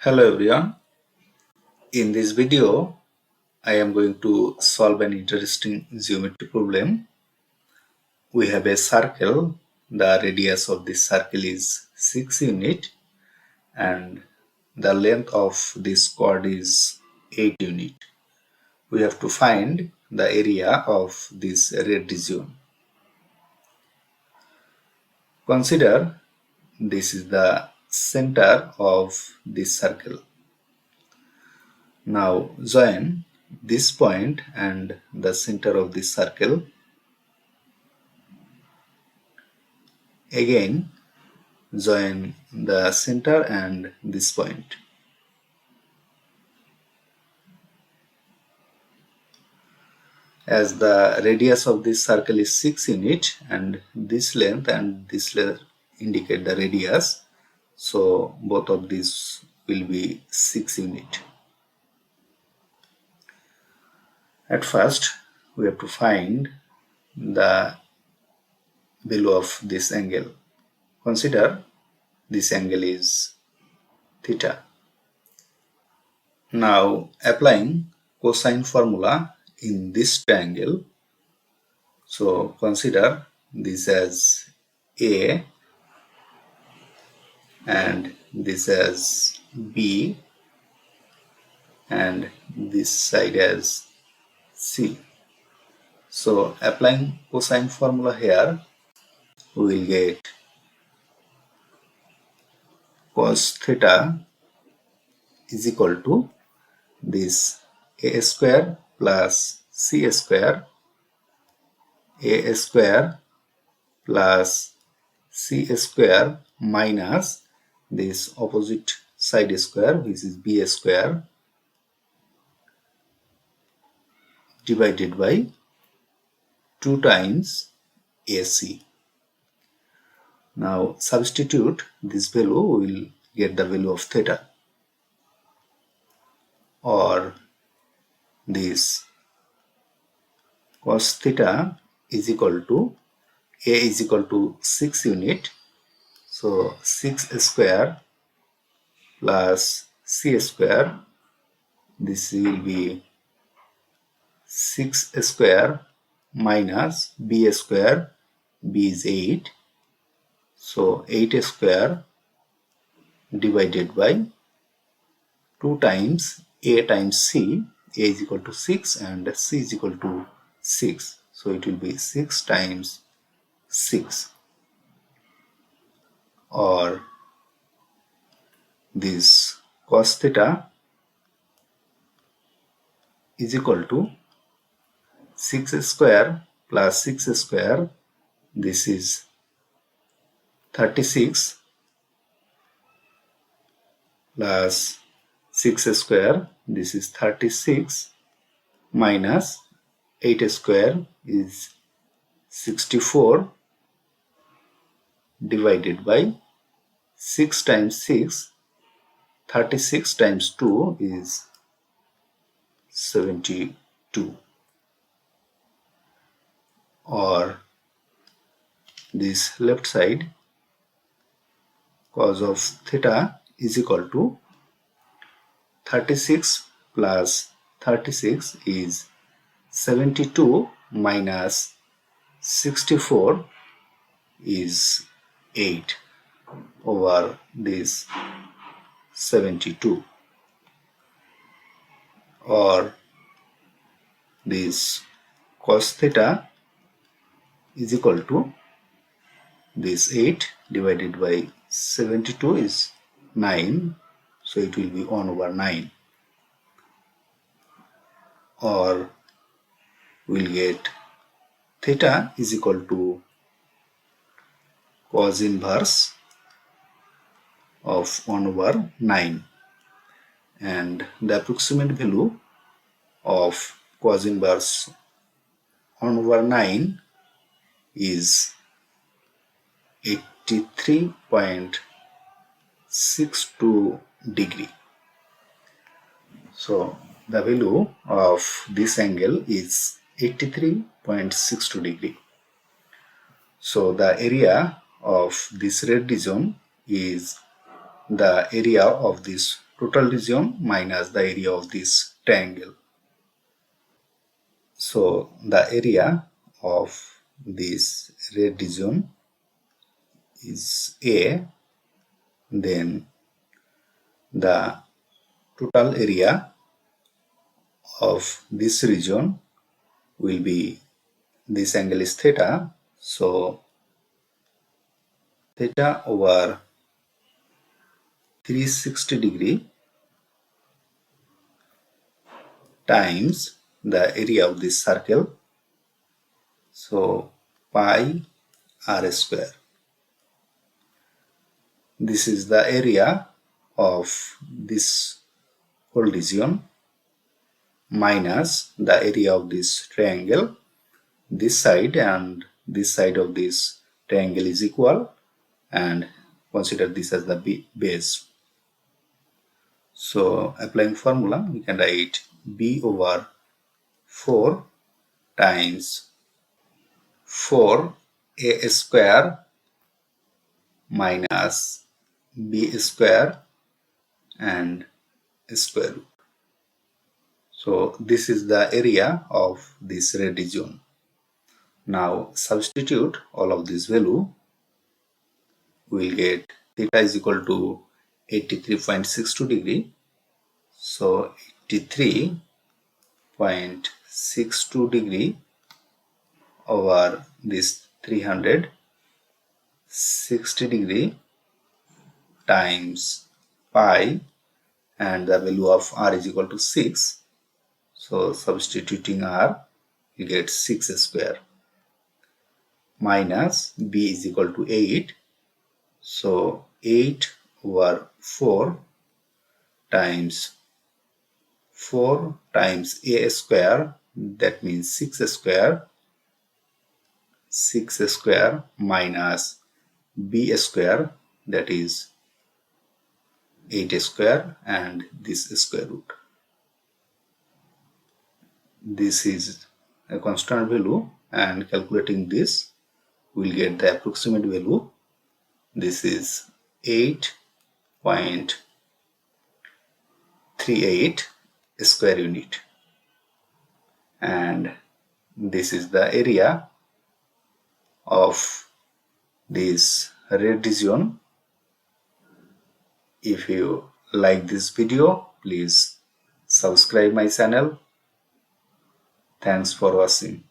Hello everyone. In this video, I am going to solve an interesting geometry problem. We have a circle. The radius of this circle is 6 units and the length of this chord is 8 units. We have to find the area of this red region. Consider this is the center of this circle. Now join this point and the center of this circle. Again, join the center and this point. As the radius of this circle is 6 units and this length indicate the radius, so both of these will be 6 units. At first, we have to find the value of this angle. Consider this angle is theta. Now applying cosine formula in this triangle, so consider this as A and this as B and this side as C. So applying cosine formula here, we will get cos theta is equal to this A square plus C square, A square plus C square minus this opposite side square, which is B square, divided by 2 times AC. Now substitute this value, we will get the value of theta, or this cos theta is equal to A is equal to 6 unit, so 6 square plus C square, this will be 6 square minus B square, B is 8, so 8 square divided by 2 times A times C. A is equal to 6 and C is equal to 6, so it will be 6 times 6, or this cos theta is equal to 6 square plus 6 square, this is 36, plus 6 square, this is 36, minus 8 square is 64, divided by 6 times 6, 36 times 2 is 72, or this left side cos of theta is equal to 36 plus 36 is 72 minus 64 is 8 over this 72, or this cos theta is equal to this 8 divided by 72 is 9, so it will be 1 over 9, or we'll get theta is equal to cos inverse of 1 over 9, and the approximate value of cos inverse 1 over 9 is 83.62 degree. So the value of this angle is 83.62 degree. So the area of this red region is the area of this total region minus the area of this triangle. So the area of this red region is A, then the total area of this region will be, this angle is theta, so theta over 360 degree times the area of this circle, so pi r square. This is the area of this whole region minus the area of this triangle. This side and this side of this triangle is equal, and consider this as the base. So applying formula, we can write b over 4 times 4a square minus b square and square root. So this is the area of this red region. Now substitute all of this value. We will get theta is equal to 83.62 degree. So 83.62 degree over this 360 degree times pi, and the value of r is equal to 6. So substituting r, you get 6 square minus b is equal to 8. So 8 over 4 times 4 times a square, that means 6 square, 6 square minus b square, that is 8 square, and this square root. This is a constant value, and calculating this, we'll get the approximate value. This is 8.38 square unit, and this is the area of this red region. If you like this video, please subscribe my channel. Thanks for watching.